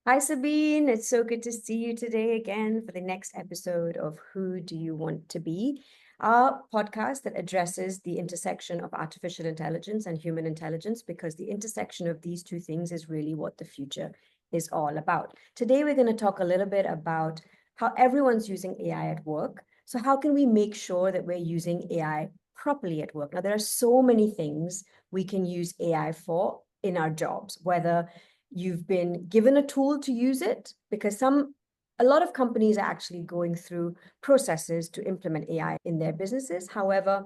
Hi, Sabine. It's so good to see you today again for the next episode of Who Do You Want to Be? Our podcast that addresses the intersection of artificial intelligence and human intelligence, because the intersection of these two things is really what the future is all about. Today, we're going to talk a little bit about how everyone's using AI at work. So, how can we make sure that we're using AI properly at work? Now, there are so many things we can use AI for in our jobs, whether you've been given a tool to use it, because a lot of companies are actually going through processes to implement AI in their businesses. However,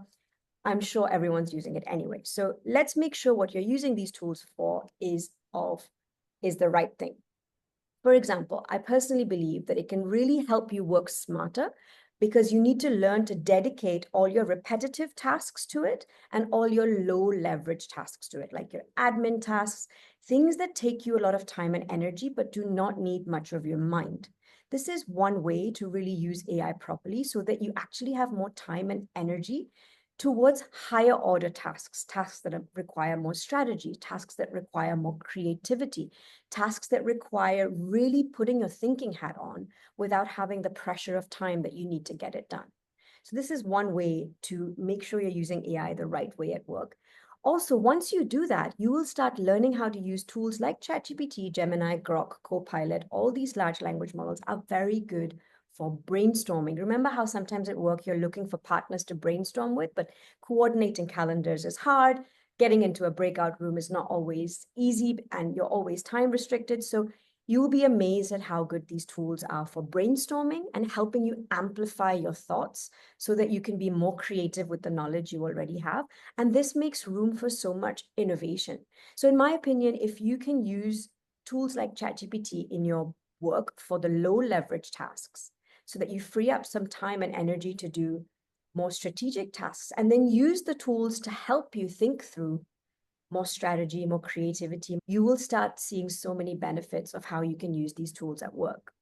I'm sure everyone's using it anyway. So let's make sure what you're using these tools for is the right thing. For example, I personally believe that it can really help you work smarter because you need to learn to dedicate all your repetitive tasks to it and all your low leverage tasks to it, like your admin tasks, things that take you a lot of time and energy, but do not need much of your mind. This is one way to really use AI properly so that you actually have more time and energy towards higher order tasks, tasks that require more strategy, tasks that require more creativity, tasks that require really putting your thinking hat on without having the pressure of time that you need to get it done. So this is one way to make sure you're using AI the right way at work. Also, once you do that, you will start learning how to use tools like ChatGPT, Gemini, Grok, Copilot. All these large language models are very good for brainstorming. Remember how sometimes at work you're looking for partners to brainstorm with, but coordinating calendars is hard. Getting into a breakout room is not always easy, and you're always time restricted. So you'll be amazed at how good these tools are for brainstorming and helping you amplify your thoughts so that you can be more creative with the knowledge you already have. And this makes room for so much innovation. So, in my opinion, if you can use tools like ChatGPT in your work for the low leverage tasks, so that you free up some time and energy to do more strategic tasks, and then use the tools to help you think through more strategy, more creativity, you will start seeing so many benefits of how you can use these tools at work.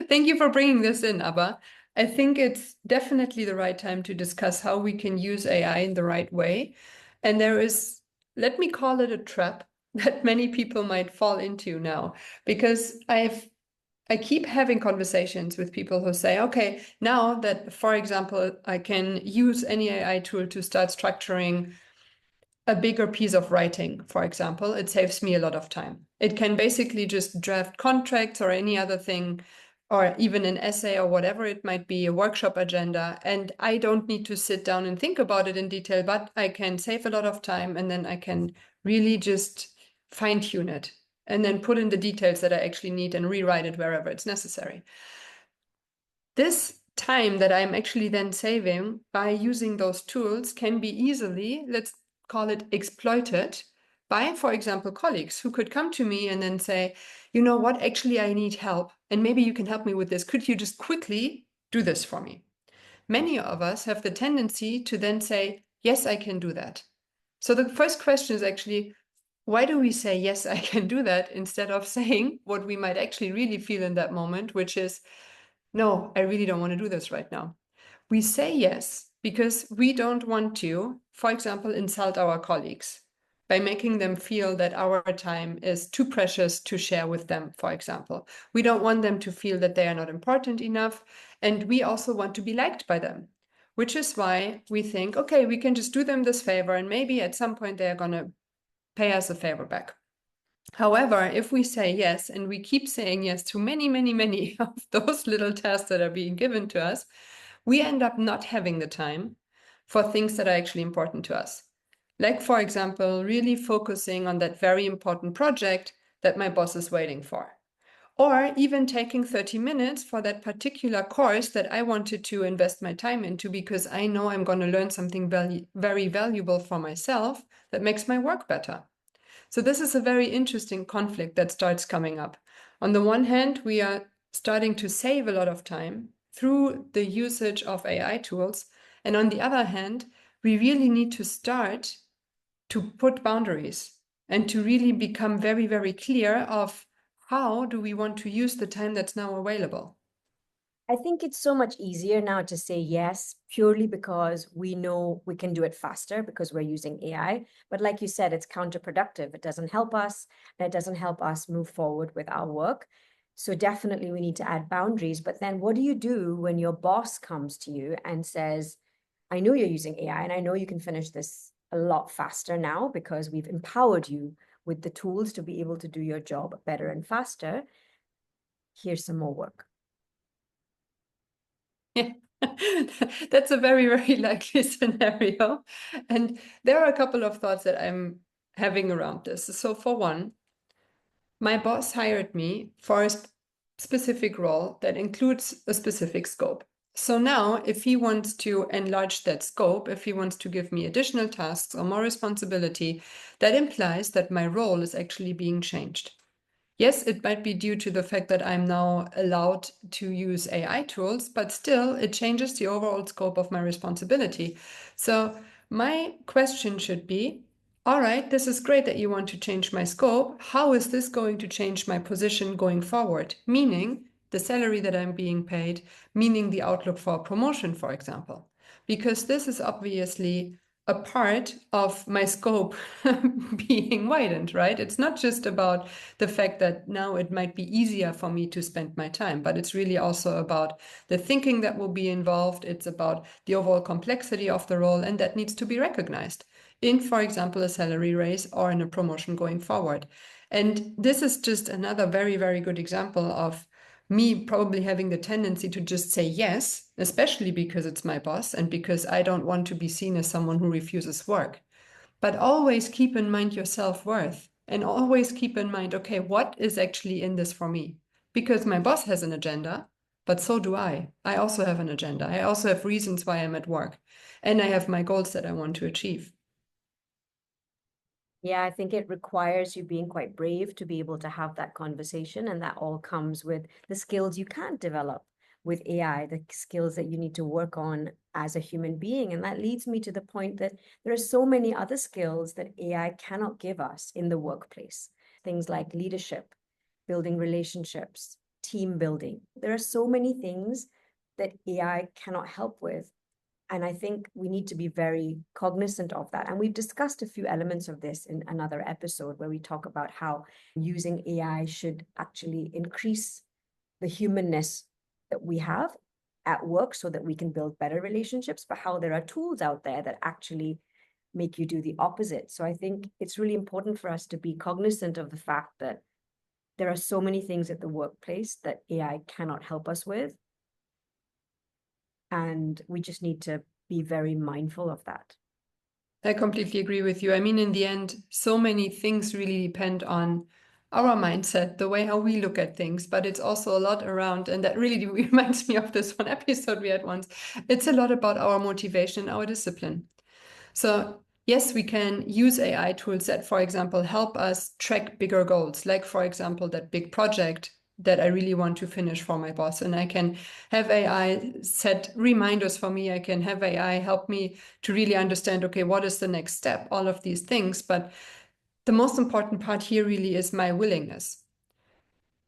Thank you for bringing this in, Abha. I think it's definitely the right time to discuss how we can use AI in the right way. And there is, let me call it a trap that many people might fall into now, because I keep having conversations with people who say, okay, now that, for example, I can use any AI tool to start structuring a bigger piece of writing, for example, it saves me a lot of time. It can basically just draft contracts or any other thing, or even an essay or whatever it might be, a workshop agenda. And I don't need to sit down and think about it in detail, but I can save a lot of time and then I can really just fine tune it and then put in the details that I actually need and rewrite it wherever it's necessary. This time that I'm actually then saving by using those tools can be easily, let's call it, exploited by, for example, colleagues who could come to me and then say, you know what, actually, I need help. And maybe you can help me with this. Could you just quickly do this for me? Many of us have the tendency to then say, yes, I can do that. So the first question is actually, why do we say, yes, I can do that, instead of saying what we might actually really feel in that moment, which is, no, I really don't want to do this right now. We say yes because we don't want to, for example, insult our colleagues by making them feel that our time is too precious to share with them, for example. We don't want them to feel that they are not important enough. And we also want to be liked by them, which is why we think, okay, we can just do them this favor and maybe at some point they're going to pay us a favor back. However, if we say yes and we keep saying yes to many, many, many of those little tasks that are being given to us, we end up not having the time for things that are actually important to us. Like, for example, really focusing on that very important project that my boss is waiting for. Or even taking 30 minutes for that particular course that I wanted to invest my time into because I know I'm going to learn something very valuable for myself that makes my work better. So this is a very interesting conflict that starts coming up. On the one hand, we are starting to save a lot of time through the usage of AI tools. And on the other hand, we really need to start to put boundaries and to really become very, very clear of how do we want to use the time that's now available. I think it's so much easier now to say yes, purely because we know we can do it faster because we're using AI. But like you said, it's counterproductive. It doesn't help us, and it doesn't help us move forward with our work. So definitely we need to add boundaries. But then what do you do when your boss comes to you and says, I know you're using AI and I know you can finish this a lot faster now because we've empowered you with the tools to be able to do your job better and faster. Here's some more work. Yeah. That's a very, very likely scenario. And there are a couple of thoughts that I'm having around this. So, for one, my boss hired me for a specific role that includes a specific scope. So now, if he wants to enlarge that scope, if he wants to give me additional tasks or more responsibility, that implies that my role is actually being changed. Yes, it might be due to the fact that I'm now allowed to use AI tools, but still it changes the overall scope of my responsibility. So my question should be, all right, this is great that you want to change my scope. How is this going to change my position going forward? Meaning the salary that I'm being paid, meaning the outlook for a promotion, for example. Because this is obviously a part of my scope being widened, right? It's not just about the fact that now it might be easier for me to spend my time, but it's really also about the thinking that will be involved. It's about the overall complexity of the role, and that needs to be recognized in, for example, a salary raise or in a promotion going forward. And this is just another very, very good example of me probably having the tendency to just say yes, especially because it's my boss and because I don't want to be seen as someone who refuses work. But always keep in mind your self-worth and always keep in mind, okay, what is actually in this for me? Because my boss has an agenda, but so do I. I also have an agenda. I also have reasons why I'm at work, and I have my goals that I want to achieve. Yeah, I think it requires you being quite brave to be able to have that conversation. And that all comes with the skills you can't develop with AI, the skills that you need to work on as a human being. And that leads me to the point that there are so many other skills that AI cannot give us in the workplace. Things like leadership, building relationships, team building. There are so many things that AI cannot help with. And I think we need to be very cognizant of that. And we've discussed a few elements of this in another episode where we talk about how using AI should actually increase the humanness that we have at work so that we can build better relationships, but how there are tools out there that actually make you do the opposite. So I think it's really important for us to be cognizant of the fact that there are so many things at the workplace that AI cannot help us with. And we just need to be very mindful of that. I completely agree with you. I mean, in the end, so many things really depend on our mindset, the way how we look at things, but it's also a lot around, and that really reminds me of this one episode we had once. It's a lot about our motivation, our discipline. So yes, we can use AI tools that, for example, help us track bigger goals, like, for example, that big project that I really want to finish for my boss. And I can have AI set reminders for me. I can have AI help me to really understand, okay, what is the next step, all of these things. But the most important part here really is my willingness.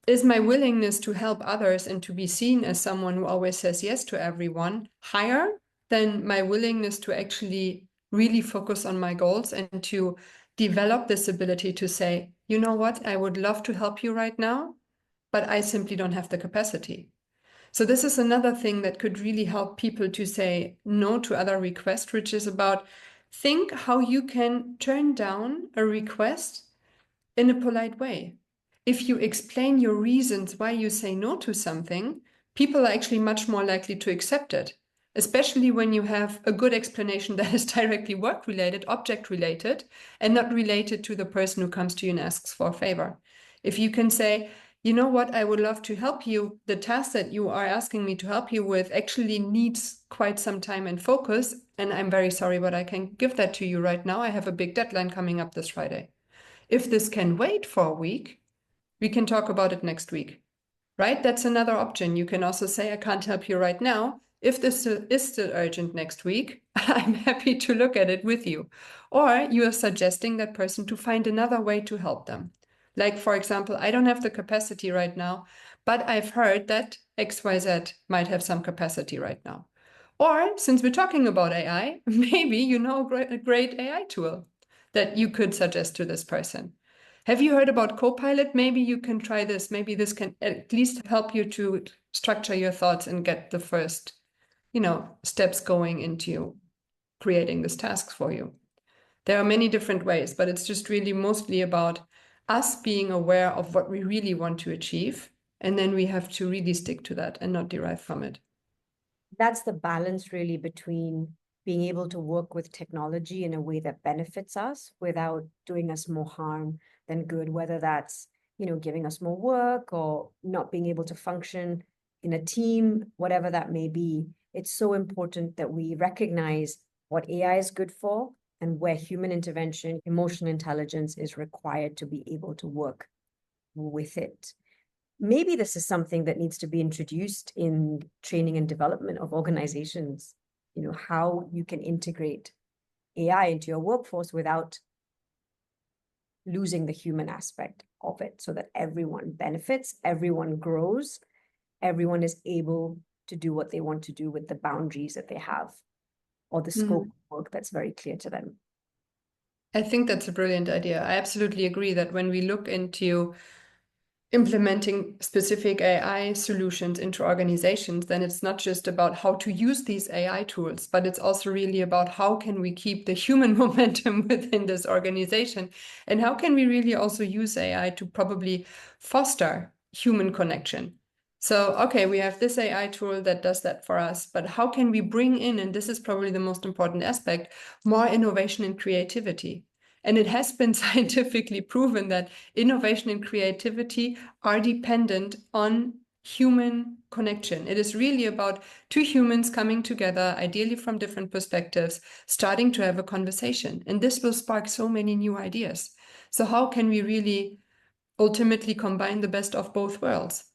Is my willingness to help others and to be seen as someone who always says yes to everyone higher than my willingness to actually really focus on my goals and to develop this ability to say, you know what, I would love to help you right now, but I simply don't have the capacity. So this is another thing that could really help people to say no to other requests, which is about think how you can turn down a request in a polite way. If you explain your reasons why you say no to something, people are actually much more likely to accept it, especially when you have a good explanation that is directly work related, object related, and not related to the person who comes to you and asks for a favor. If you can say, you know what, I would love to help you. The task that you are asking me to help you with actually needs quite some time and focus. And I'm very sorry, but I can't give that to you right now. I have a big deadline coming up this Friday. If this can wait for a week, we can talk about it next week, right? That's another option. You can also say, I can't help you right now. If this is still urgent next week, I'm happy to look at it with you. Or you are suggesting that person to find another way to help them. Like, for example, I don't have the capacity right now, but I've heard that XYZ might have some capacity right now. Or since we're talking about AI, maybe you know a great AI tool that you could suggest to this person. Have you heard about Copilot? Maybe you can try this. Maybe this can at least help you to structure your thoughts and get the first, steps going into creating this task for you. There are many different ways, but it's just really mostly about us being aware of what we really want to achieve. And then we have to really stick to that and not derive from it. That's the balance really between being able to work with technology in a way that benefits us without doing us more harm than good, whether that's, giving us more work or not being able to function in a team, whatever that may be. It's so important that we recognize what AI is good for and where human intervention, emotional intelligence is required to be able to work with it. Maybe this is something that needs to be introduced in training and development of organizations, how you can integrate AI into your workforce without losing the human aspect of it so that everyone benefits, everyone grows, everyone is able to do what they want to do with the boundaries that they have or the scope of work that's very clear to them. I think that's a brilliant idea. I absolutely agree that when we look into implementing specific AI solutions into organizations, then it's not just about how to use these AI tools, but it's also really about how can we keep the human momentum within this organization, and how can we really also use AI to probably foster human connection. So, okay, we have this AI tool that does that for us, but how can we bring in, and this is probably the most important aspect, more innovation and creativity? And it has been scientifically proven that innovation and creativity are dependent on human connection. It is really about two humans coming together, ideally from different perspectives, starting to have a conversation. And this will spark so many new ideas. So how can we really ultimately combine the best of both worlds?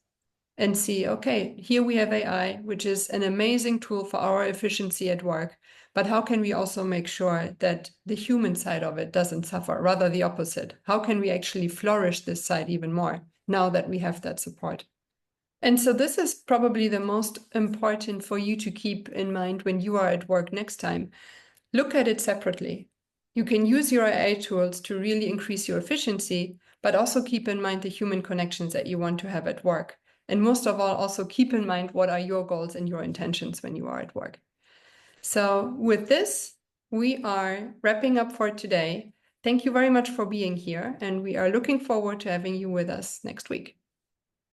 And see, okay, here we have AI, which is an amazing tool for our efficiency at work. But how can we also make sure that the human side of it doesn't suffer, rather the opposite? How can we actually flourish this side even more now that we have that support? And so this is probably the most important for you to keep in mind when you are at work next time. Look at it separately. You can use your AI tools to really increase your efficiency, but also keep in mind the human connections that you want to have at work. And most of all, also keep in mind what are your goals and your intentions when you are at work. So with this, we are wrapping up for today. Thank you very much for being here, and we are looking forward to having you with us next week.